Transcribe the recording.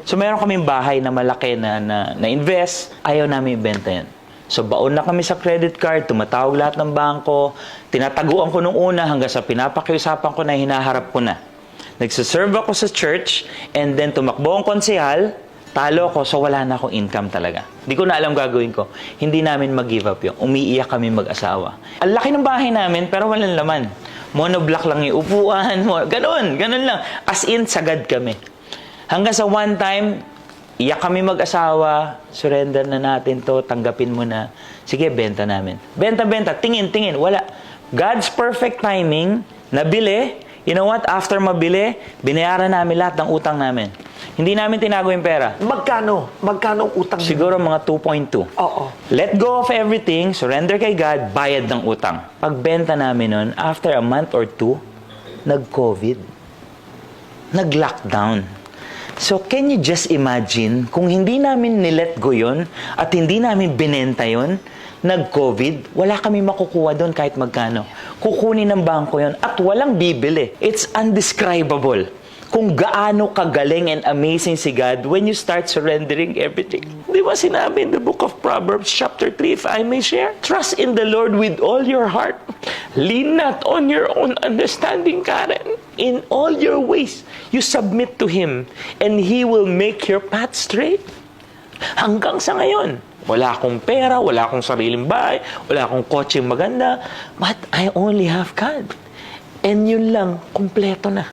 So meron kaming bahay na malaki na invest, ayaw namin ibenta yan. So baon na kami sa credit card, tumatawag lahat ng bangko, tinataguan ko nung una hanggang sa pinapakiusapan ko na hinaharap ko na. Nagsiserve ako sa church, and then tumakbo ang konsehal, talo ko, so wala na akong income talaga. Hindi ko na alam gagawin ko. Hindi namin mag-give up yung umiiyak kami mag-asawa. Ang laki ng bahay namin, pero walang laman. Monoblock lang yung upuan, ganun lang. As in, sagad kami. Hanggang sa one time, iyak kami mag-asawa, surrender na natin to, tanggapin mo na. Sige, benta namin. Benta, tingin, wala. God's perfect timing, nabili. You know what? After mabili, binayaran namin lahat ng utang namin. Hindi namin tinago yung pera. Magkano? Magkano ang utang? Siguro mga 2.2. Oo. Let go of everything, surrender kay God, bayad ng utang. Pagbenta namin nun, after a month or two, nag-COVID. Nag-lockdown. So, can you just imagine, kung hindi namin nilet go yun, at hindi namin binenta yun, nag-COVID, wala kami makukuha doon kahit magkano. Kukunin ng bangko yun at walang bibili. It's undescribable kung gaano kagaling and amazing si God when you start surrendering everything. Di ba sinabi in the book of Proverbs chapter 3, if I may share? Trust in the Lord with all your heart. Lean not on your own understanding, Karen. In all your ways, you submit to Him and He will make your path straight. Hanggang sa ngayon, wala akong pera, wala akong sariling bahay, wala akong kotseng maganda, but I only have God. And yun lang, kumpleto na.